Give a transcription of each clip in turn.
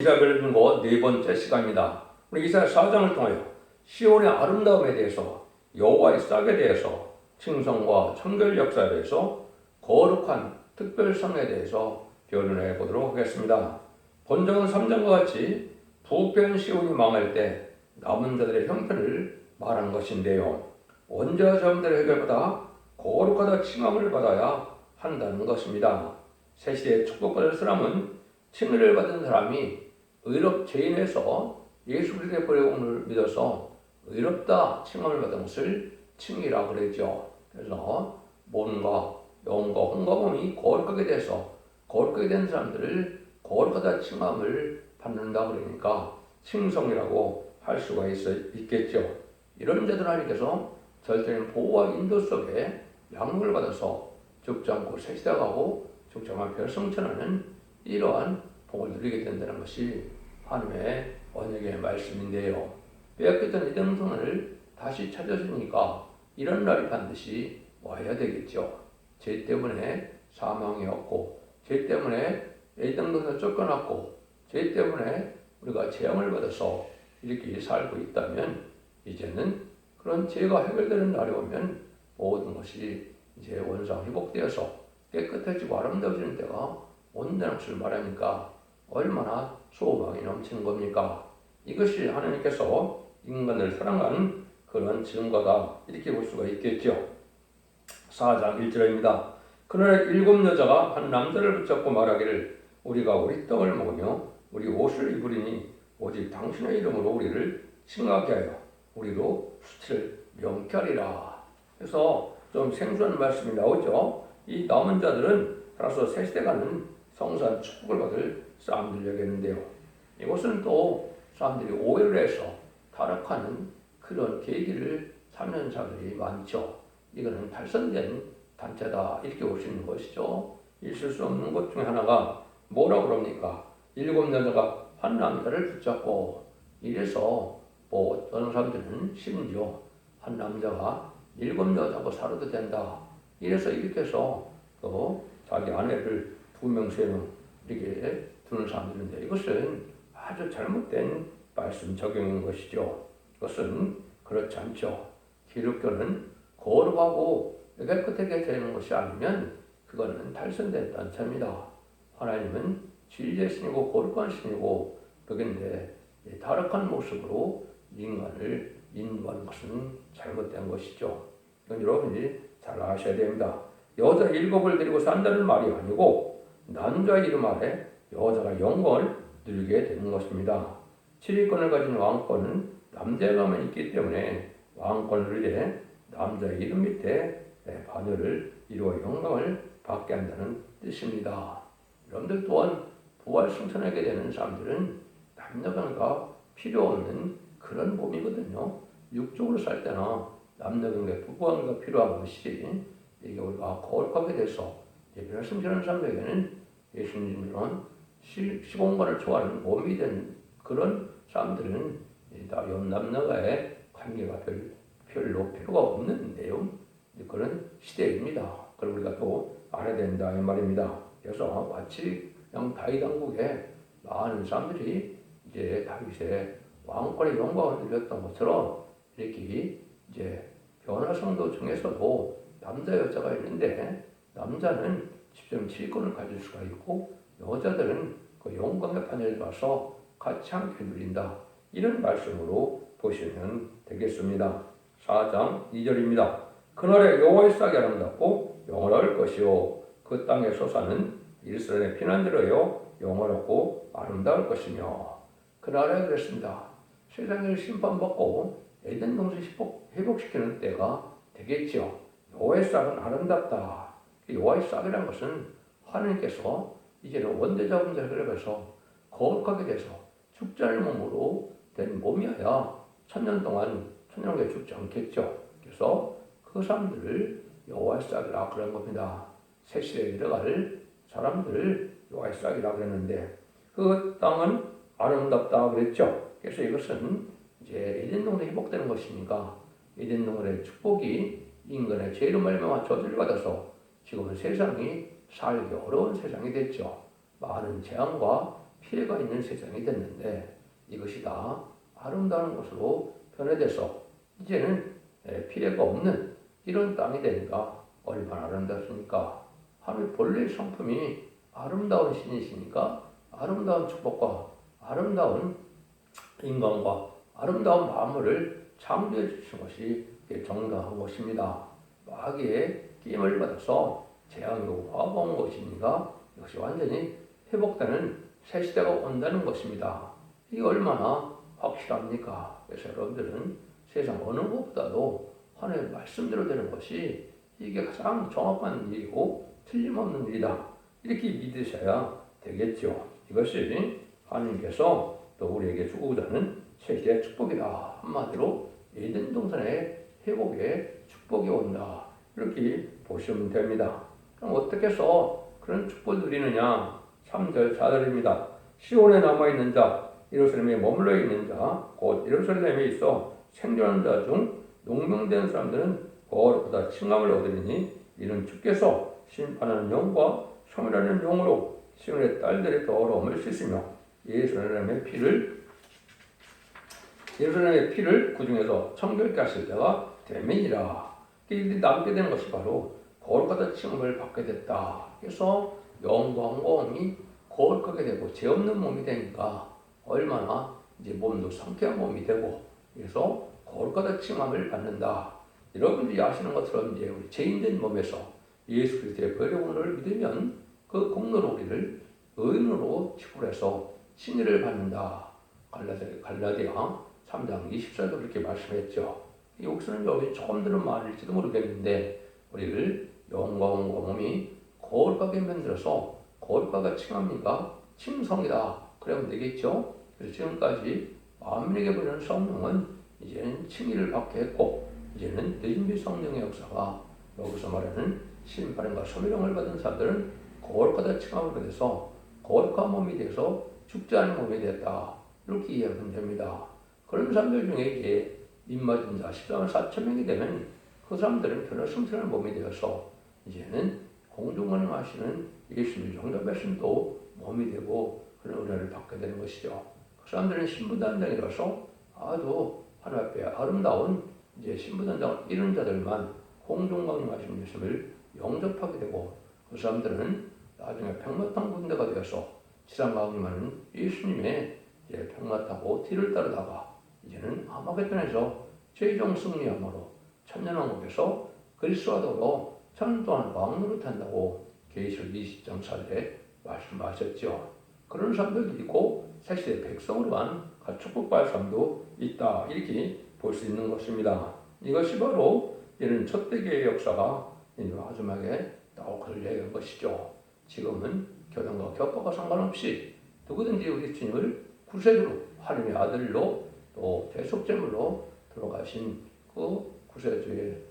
이사벨을 듣고 네 번째 시간입니다. 우리 이사야 4장을 통하여 시온의 아름다움에 대해서, 여호와의 싹에 대해서, 칭송과 청결 역사에 대해서, 거룩한 특별성에 대해서 변론해 보도록 하겠습니다. 본정은 3장과 같이 부패한 시온이 망할 때 남은 자들의 형편을 말한 것인데요. 원죄와 죄악들의 해결보다 거룩하다 칭함을 받아야 한다는 것입니다. 새 시대에 축복받을 사람은 칭의를 받은 사람이 죄인에서 예수 그리스도의 보혜공을 믿어서 의롭다 칭함을 받은 것을 칭의라고 그러죠. 그래서 몸과 영과 혼과 몸이 거룩하게 돼서 거룩하게 된 사람들을 거룩하다 칭함을 받는다 그러니까 칭송이라고 할 수가 있겠죠. 이런 자들 하나님께서 절대적인 보호와 인도 속에 양육을 받아서 죽지 않고 새 시대 가고 죽지 않고 별성천하는 이러한 복을 누리게 된다는 것이 하나님의 언약의 말씀인데요. 빼앗겼던 에덴 동산을 다시 찾아주니까 이런 날이 반드시 와야 되겠죠. 죄 때문에 사망이 없고, 죄 때문에 에덴 동산을 쫓겨났고, 죄 때문에 우리가 재앙을 받아서 이렇게 살고 있다면 이제는 그런 죄가 해결되는 날이 오면 모든 것이 이제 원상 회복되어서 깨끗해지고 아름다워지는 때가 온다는 것을 말하니까 얼마나 소망이 넘치는 겁니까? 이것이 하나님께서 인간을 사랑하는 그런 증거다, 이렇게 볼 수가 있겠죠. 4장 1절입니다. 그날에 7 여자가 한 남자를 붙잡고 말하기를 우리가 우리 떡을 먹으며 우리 옷을 입으리니 오직 당신의 이름으로 우리를 칭하게 하여 우리로 수치를 명쾌하리라. 그래서 좀 생소한 말씀이 나오죠. 이 남은 자들은 따라서 새 시대가는 성산 축복을 받을 사람들이겠는데요. 이것은 또 사람들이 오해를 해서 타락하는 그런 계기를 삼는 사람들이 많죠. 이거는 탈선된 단체다, 이렇게 볼 수 있는 것이죠. 있을 수 없는 것 중에 하나가 뭐라고 그럽니까? 7 여자가 한 남자를 붙잡고, 이래서 어떤 사람들은 심지어 한 남자가 7 여자하고 살아도 된다, 이래서 이렇게 해서 또 자기 아내를 2명, 3명 이렇게 두는 사람들인데, 이것은 아주 잘못된 말씀 적용인 것이죠. 이것은 그렇지 않죠. 기독교는 거룩하고 깨끗하게 되는 것이 아니면 그거는 탈선된 단체입니다. 하나님은 진리의 신이고 거룩한 신이고, 그런데 타락한 모습으로 인간을 인도하는 것은 잘못된 것이죠. 이건 여러분이 잘 아셔야 됩니다. 여자 7을 데리고 산다는 말이 아니고 남자의 이름 아래 여자가 영광을 누리게 되는 것입니다. 7위권을 가진 왕권은 남자에게만 있기 때문에 왕권을 위해 남자의 이름 밑에 반열을 이루어 영광을 받게 한다는 뜻입니다. 여러분들 또한 부활 승천하게 되는 사람들은 남녀관계가 필요 없는 그런 몸이거든요. 육적으로 살 때나 남녀관계, 부부관계가 필요한 것이, 이게 우리가 거룩하게 돼서 예배를 승천하는 사람에게는 예수님처럼 시공간을 초월하는 몸이 된 그런 사람들은 남녀가의 관계가 별로 필요가 없는 내용, 그런 시대입니다. 그걸 우리가 또 알아야 된다, 이 말입니다. 그래서 마치 그냥 다윗 왕국에 많은 사람들이 이제 다윗의 왕권의 영광을 누렸던 것처럼 이렇게 이제 변화 성도 중에서도 남자 여자가 있는데, 남자는 10.7권을 가질 수가 있고 여자들은 그 영광의 판에 가서 같이 함께 누린다, 이런 말씀으로 보시면 되겠습니다. 4장 2절입니다. 그날에 여호와의 싹이 아름답고 영원할 것이요 그 땅에서 사는 이스라엘의 피난들어요 영원하고 아름다울 것이며. 그날에 그랬습니다. 세상을 심판받고 에덴 동산 회복시키는 때가 되겠죠. 여호와의 싹은 아름답다. 여호와의 싹이라는 것은 하나님께서 이제는 원대자분들 해결해서 거룩하게 돼서 죽지 않을 몸으로 된 몸이어야 천년 동안 천년에 죽지 않겠죠. 그래서 그 사람들을 여호와의 싹이라 그런 겁니다. 새 시대에 들어갈 사람들을 여호와의 싹이라 그랬는데, 그 땅은 아름답다 그랬죠. 그래서 이것은 이제 에덴 동산이 회복되는 것이니까 에덴 동산의 축복이 인간의 죄로 말미암아 저주를 받아서 지금은 세상이 살기 어려운 세상이 됐죠. 많은 재앙과 피해가 있는 세상이 됐는데 이것이 다 아름다운 곳으로 변해돼서 이제는 피해가 없는 이런 땅이 되니까 얼마나 아름답습니까? 하나님 본래의 성품이 아름다운 신이시니까 아름다운 축복과 아름다운 인간과 아름다운 만물을 창조해 주신 것이 정당한 것입니다. 마귀의 끼임을 받아서 재앙이 오고 화가 온 것이니까 이것이 완전히 회복되는 새 시대가 온다는 것입니다. 이게 얼마나 확실합니까? 그래서 여러분들은 세상 어느 것보다도 하나님의 말씀대로 되는 것이 이게 가장 정확한 일이고 틀림없는 일이다. 이렇게 믿으셔야 되겠죠. 이것이 하나님께서 또 우리에게 주고자 하는 세계의 축복이다. 한마디로 에덴 동산의 회복의 축복이 온다. 이렇게 보시면 됩니다. 그럼 어떻게 해서 그런 축복을 누리느냐? 3절, 4절입니다. 시온에 남아있는 자, 예루살렘에 머물러 있는 자, 곧 예루살렘에 있어 생존하는 자 중 농명된 사람들은 거룩하다 칭함을 얻으리니 이는 주께서 심판하는 영과 소멸하는 영으로 시온의 딸들의 더러움을 씻으며 예루살렘의 피를 그 중에서 청결케 하실 때가 되면이라. 이들이 남게 되는 것이 바로 거룩하다 칭함을 받게 됐다. 그래서 영광과 몸이 거룩하게 되고 죄 없는 몸이 되니까 얼마나 이제 몸도 상쾌한 몸이 되고 그래서 거룩하다 칭함을 받는다. 여러분들이 아시는 것처럼 이제 우리 죄인된 몸에서 예수 그리스도의 보혈의 공로를 믿으면 그 공로로 우리를 의인으로 치부해서 칭의를 받는다. 갈라디아 3장 24절도 그렇게 말씀했죠. 여기서는 여기 처음 들은 말일지도 모르겠는데 우리를 영광과 몸이 거룩하게 만들어서 거룩하게 칭합니까? 칭성이다. 그러면 되겠죠. 그래서 지금까지 만민에게 보내는 성령은 이제는 칭의를 받게 했고 이제는 늦은비 성령의 역사가 여기서 말하는 심판과 소멸형을 받은 사람들은 거룩하다 칭함을 받아서 거룩한 몸이 돼서 죽지 않은 몸이 됐다. 이렇게 이해하면 됩니다. 그런 사람들 중에 이제 입맞은 자 14만 4천 명이 되면 그 사람들은 변화승천한 몸이 되어서 이제는 공중을 하시는 예수님의 영접하심도 몸이 되고 그런 은혜를 받게 되는 것이죠. 그 사람들은 신부단장이라서 아주 하나님 앞에 아름다운 이제 신부단장을 이룬 자들만 공중강림하신 예수님을 영접하게 되고 그 사람들은 나중에 백마탄 군대가 되어서 지상강림하는 예수님의 이제 백마타고 뒤를 따르다가 이제는 아마겟돈에서 최종 승리함으로 천년왕국에서 그리스도와 더불어 천년 동안 왕노릇 한다고 계시록 20장 4절에 말씀하셨죠. 그런 사람들도 있고 사실 백성으로만 축복받을 사람도 있다. 이렇게 볼 수 있는 것입니다. 이것이 바로 이런 첫대교의 역사가 마지막에 나오기를 얘기한 것이죠. 지금은 교단과 격파가 상관없이 누구든지 우리 주님을 구세주로 하나님의 아들로 또 대속제물로 돌아가신 그 구세주의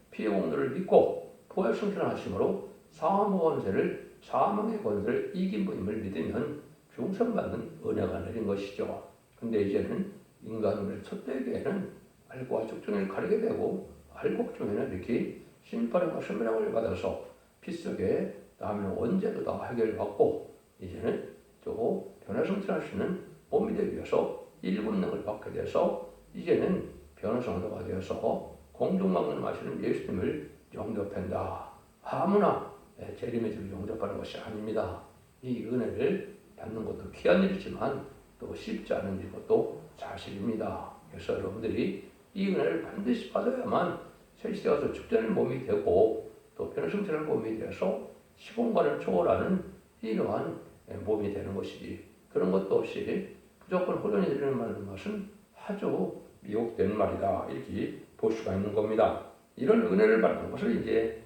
피의 공로를 믿고 부활승천하심으로 사망의 권세를 이긴 분임을 믿으면 중생받는 은혜가 내린 것이죠. 근데 이제는 인간의 첫대교에는 알과 죽중을 가리게 되고 알곡 중에는 이렇게 심판과 소멸함을 받아서 피 속에 남은 원죄도 다 해결받고 이제는 또 변화성찰할 수 있는 몸이 되기 위해서 일분능을 받게 돼서 이제는 변화성도가 되어서 공중망론하시는 예수님을 영접한다. 아무나 재림의 영접하는 것이 아닙니다. 이 은혜를 받는 것도 귀한 일이지만 또 쉽지 않은 일것도 사실입니다. 그래서 여러분들이 이 은혜를 반드시 받아야만 세시되어서 축제하는 몸이 되고 또 변화성찰하는 몸이 되어서 시공간을 초월하는 이러한 몸이 되는 것이지 그런 것도 없이 무조건 호전이 되는 것은 아주 미혹되는 말이다. 이렇게 볼 수가 있는 겁니다. 이런 은혜를 받는 것을 이제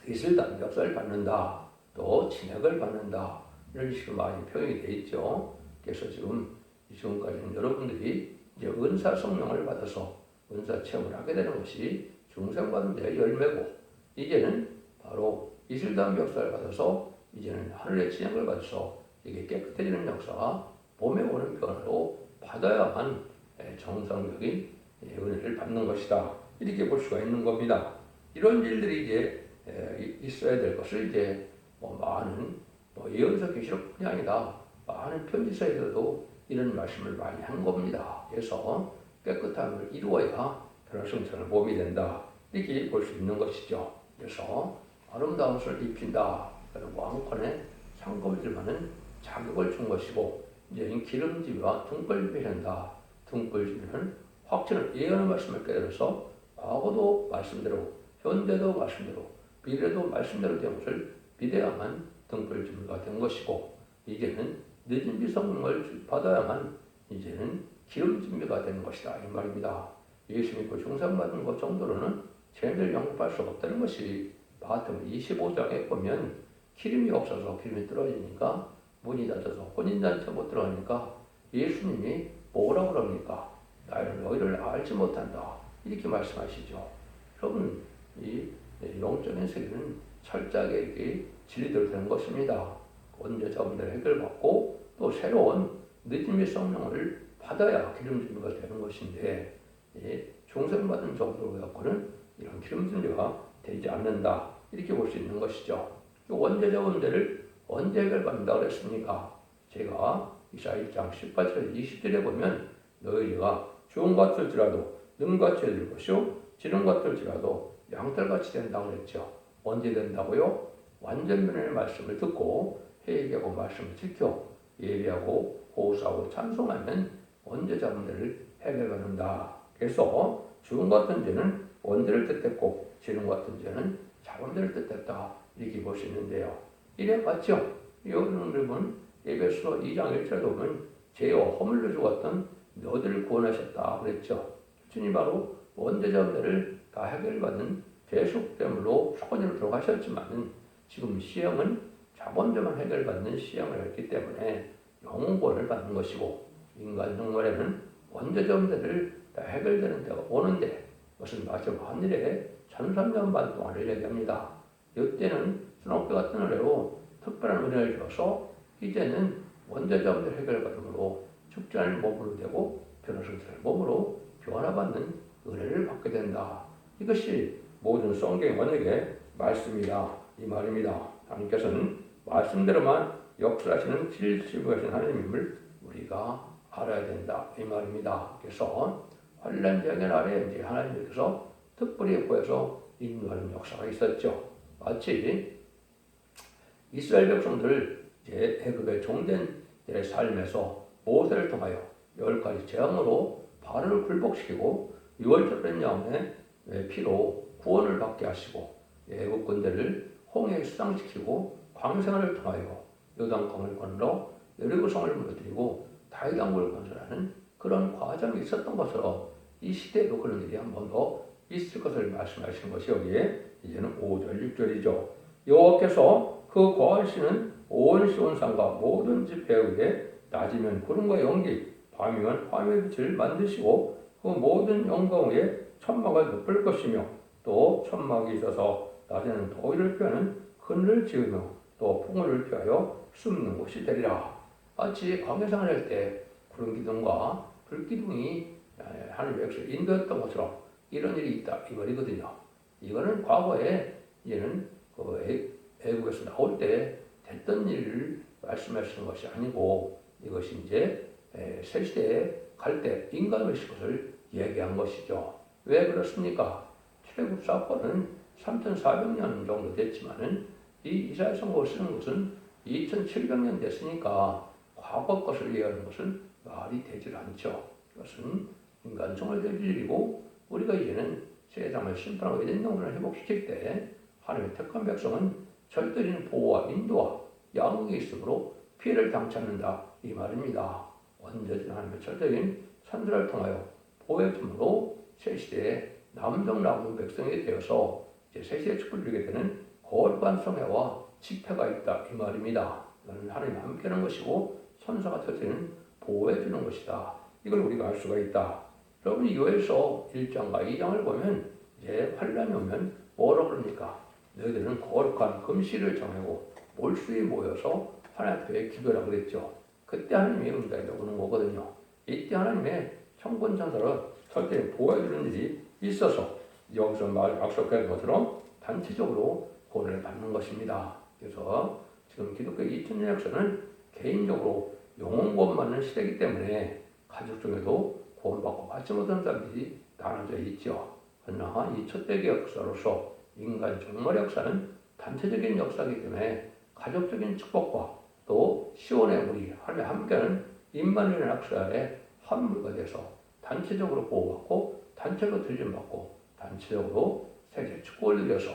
이슬단 역사를 받는다. 또 진액을 받는다. 이런 식으로 많이 표현이 되어 있죠. 그래서 지금까지는 여러분들이 이제 은사 성령을 받아서 은사 체험을 하게 되는 것이 중생받은 자의 열매고 이제는 바로 이슬단 역사를 받아서 이제는 하늘의 진액을 받아서 이게 깨끗해지는 역사가 몸에 오는 변화로 받아야만 정상적인 은혜를 받는 것이다. 이렇게 볼 수가 있는 겁니다. 이런 일들이 이제 있어야 될 것을 이제 많은 예언서 계시록뿐이 아니라 많은 편지서에서도 이런 말씀을 많이 한 겁니다. 그래서 깨끗함을 이루어야 변화성천을 몸이 된다. 이렇게 볼 수 있는 것이죠. 그래서 아름다운 옷을 입힌다. 그런 왕권의 상급을 주면은 자격을 준 것이고, 이제 기름짐과 등불짐이 된다. 등불짐은 확신을 예언의 말씀을 깨달아서 과거도 말씀대로, 현재도 말씀대로, 미래도 말씀대로 된 것을 믿어야만 등불짐가 된 것이고, 이제는 늦은 비 성령을 받아야만 이제는 기름짐가 되는 것이다. 이 말입니다. 예수 믿고 중상받은 것 정도로는 죄를 영접할 수 없다는 것이 마태복음 25장에 보면 기름이 없어서 기름이 떨어지니까 문이 닫혀서 혼인잔치에 못 들어가니까 예수님이 뭐라고 그럽니까? 나를 너희를 알지 못한다. 이렇게 말씀하시죠. 여러분, 이 영적인 세계는 철저하게 이렇게 진리대로 되는 것입니다. 언제자분들 해결받고 또 새로운 늦음의 성령을 받아야 기름짐가 되는 것인데, 중생받은 정도로 갖고는 이런 기름짐가 되지 않는다. 이렇게 볼 수 있는 것이죠. 원죄자 문제를 언제 해결받는다고 그랬습니까? 제가 이사야 1장 18절 20절에 보면 너희가 주홍 같을지라도 능같이 될 것이요 지름 같을지라도 양털같이 된다고 그랬죠. 언제 된다고요? 완전면의 말씀을 듣고 회개하고 말씀을 지켜 예배하고 호소하고 찬송하면 원죄자 문제를 해결받는다. 그래서 주홍 같은 죄는 원죄를 뜻했고 지름 같은 죄는 자범죄를 뜻했다. 이렇게 볼 수 있는데요. 이래 맞죠? 여러분 에베소 2장 1절에 보면 죄와 허물로 죽었던 너희를 구원하셨다 그랬죠. 주님 바로 원죄자 문제를 다 해결받는 대속됨으로 소원으로 들어가셨지만 지금 시험은 자본죄만 해결받는 시험을 했기 때문에 영원권을 받는 것이고, 인간 생활에는 원죄자 문제를 다 해결되는 때가 오는데 그것은 마지막 하늘에 1300년 반 동안을 얘기합니다. 이때는 수놓배 같은 은혜로 특별한 은혜를 줘서 이제는 원죄자 문제 해결받음으로 죽지 않을 몸으로 되고 변화성천의 몸으로 변화받는 은혜를 받게 된다. 이것이 모든 성경 원역의 말씀이다. 이 말입니다. 하나님께서는 말씀대로만 역사하시는 질시부하신 하나님임을 우리가 알아야 된다. 이 말입니다. 그래서 환란장애 아래 이제 하나님께서 특별히 보여서 인도하는 역사가 있었죠. 마치 이스라엘 백성들 이제 애굽의 종된 삶에서 모세를 통하여 10가지 재앙으로 바로를 굴복시키고 6월절된 양의 피로 구원을 받게 하시고 애굽 군대를 홍해에 수상시키고 광생활을 통하여 요단강을 건너 여리고성을 무너뜨리고 다윗왕국을 건설하는 그런 과정이 있었던 것으로 이 시대에도 그런 일이 한 번 더 있을 것을 말씀하시는 것이 여기에 이제는 5절 6절이죠. 여호와께서 그 거하시는 온 시온산과 모든 집회에 의해 낮이면 구름과 연기 밤이면 화면의 빛을 만드시고 그 모든 영광 위에 천막을 덮을 것이며 또 천막이 있어서 낮에는 더위를 피하는 그늘을 지으며 또 풍을 피하여 숨는 곳이 되리라. 마치 광야생활을 할 때 구름 기둥과 불 기둥이 하나님의 백성을 인도했던 것처럼 이런 일이 있다 이 말이거든요. 이거는 과거에 이제는 애국에서 나올 때 됐던 일을 말씀하시는 것이 아니고 이것이 이제 새 시대에 갈 때 인간의 것을 얘기한 것이죠. 왜 그렇습니까? 출애굽 사건은 3,400년 정도 됐지만은 이 이사야 선고를 쓰는 것은 2,700년 됐으니까 과거 것을 이해하는 것은 말이 되질 않죠. 이것은 인간성을 될 일이고 우리가 이제는 세상을 심판하고 이런 영혼을 회복시킬 때 하나님의 택한 백성은 절대적인 보호와 인도와 양육이 있으므로 피해를 당치 않는다 이 말입니다. 언제든 하나님의 절대적인 선들을 통하여 보호해줌으로 새 시대에 남은 백성이 되어서 이제 새 시대에 축복을 누리게 되는 거룩한 성회와 집회가 있다 이 말입니다. 이거는 하나님과 함께하는 것이고 선사가 터지는 보호해주는 것이다. 이걸 우리가 알 수가 있다. 여러분이 요에서 1장과 2장을 보면 이제 환란이 오면 뭐라고 그럽니까? 너희들은 거룩한 금식을 정하고 몰수에 모여서 하나님 앞에 기도하라고 그랬죠. 그때 하나님의 응답이 오는 거거든요. 이때 하나님의 천군천사로 절대 보호해주는 일이 있어서 여기서 말 약속한 것처럼 단체적으로 구원을 받는 것입니다. 그래서 지금 기독교 2000년 역사는 개인적으로 영혼 구원받는 시대이기 때문에 가족 중에도 구원받고 받지 못한 사람들이 나눠져 있죠. 그러나 이 첫대기 역사로서 인간 종말 역사는 단체적인 역사이기 때문에 가족적인 축복과 또 시온의 우리 하나님의 함께하는 임마누엘 역사의 한물가 돼서 단체적으로 보호받고 단체로 들림받고 단체적으로 세계 축복을 누려서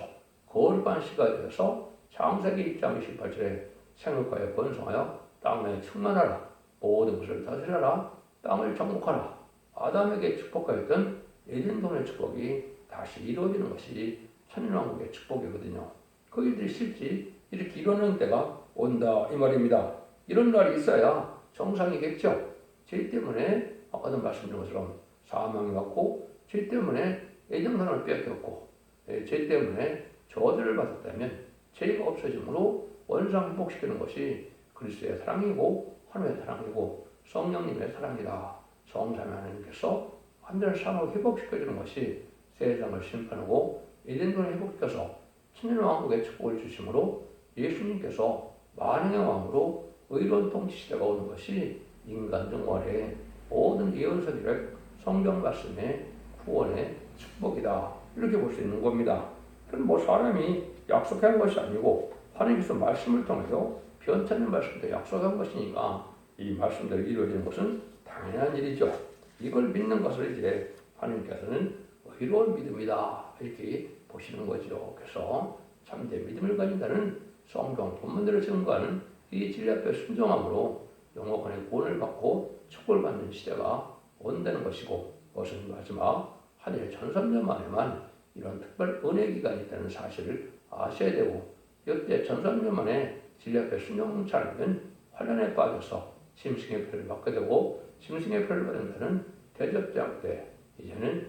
거룩한 시가 되어서 창세기 1장 28절에 생육하여 번성하여 땅에 충만하라 모든 것을 다스려라 땅을 정복하라 아담에게 축복하였던 에덴동의 축복이 다시 이루어지는 것이 천년왕국의 축복이거든요. 거기들이 실지 이렇게 이루어지는 때가 온다 이 말입니다. 이런 날이 있어야 정상이겠죠. 죄 때문에 아까도 말씀드린 것처럼 사망이 왔고 죄 때문에 애정사랑을 뺏겼고 죄 때문에 저주를 받았다면 죄가 없어짐으로 원상 회복시키는 것이 그리스도의 사랑이고 하나님의 사랑이고 성령님의 사랑이다. 성삼위 하나님께서 완전한 삶을 회복시켜주는 것이 세상을 심판하고 에덴동을 회복시켜서 천년왕국의 축복을 주심으로 예수님께서 만왕의 왕으로 의로운 통치시대가 오는 것이 인간 정말의 모든 예언서들의 성경 말씀의 구원의 축복이다. 이렇게 볼 수 있는 겁니다. 그럼 뭐 사람이 약속한 것이 아니고 하나님께서 말씀을 통해서 변찮는 말씀도 약속한 것이니까 이 말씀대로 이루어지는 것은 당연한 일이죠. 이걸 믿는 것을 이제 하나님께서는 의로운 믿음이다. 이렇게 보시는 거죠. 그래서 참된 믿음을 가진다는 성경 본문대로 증거하는 이 진리 앞에 순종함으로 영원의 구원을 받고 축복을 받는 시대가 온다는 것이고 그것은 마지막 하늘의 1300년 만에만 이런 특별 은혜 기간이 있다는 사실을 아셔야 되고 역대 1300년 만에 진리 앞에 순종치 않으면 환란에 빠져서 짐승의 표를 받게 되고 짐승의 표를 받는다는 대접장 때 이제는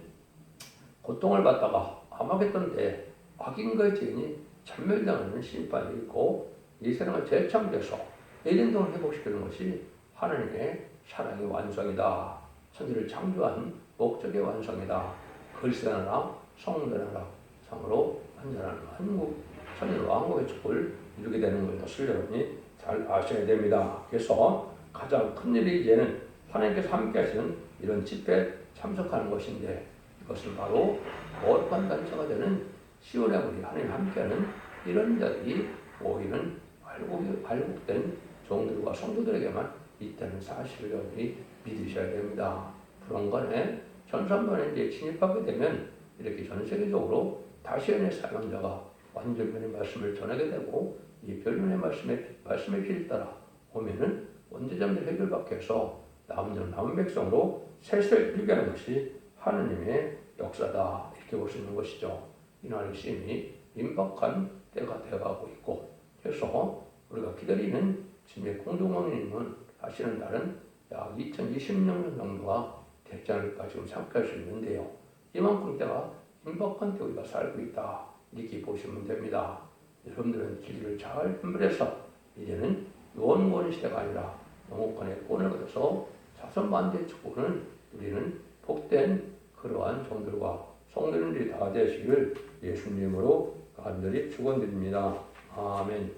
고통을 받다가 아마겟돈 때 악인과의 죄인이 참멸당하는 심판이 있고 이 세상을 재창조해서 에덴동을 회복시키는 것이 하나님의 사랑의 완성이다. 천지를 창조한 목적의 완성이다. 글쎄나라 성대나라 상으로 완전한 한국 천년 왕국의 축복을 이루게 되는 것을 여러분이 잘 아셔야 됩니다. 그래서 가장 큰 일이 이제는 하나님께서 함께 하시는 이런 집회에 참석하는 것인데 이것은 바로 거룩한 단체가 되는 시온의 우리 하나님 함께하는 이런 자들이 오히려 발국된 종들과 성도들에게만 있다는 사실을 여러분이 믿으셔야 됩니다. 불안간에 전산반에 이제 진입하게 되면 이렇게 전 세계적으로 다시연의 사명자가 완전변의 말씀을 전하게 되고 이 변론의 말씀의 길을 따라 오면은 원죄자들 해결받게 해서 남은 백성으로 세세를 이루게 하는 것이 하느님의 역사다. 이렇게 볼 수 있는 것이죠. 이날의 시임이 임박한 때가 되어가고 있고 그래서 우리가 기다리는 진의 공동왕님은 하시는 날은 약 2026년 정도가 되지 않을까 지금 생각할 수 있는데요. 이만큼 때가 임박한 때 우리가 살고 있다. 이렇게 보시면 됩니다. 여러분들은 길을 잘 분별해서 이제는 영원권 시대가 아니라 영원권의 권을 얻어서 자선만대의 축복은 우리는 복된 그러한 종들과 성도님들이 다 되시길 예수님으로 간절히 축원드립니다. 아멘.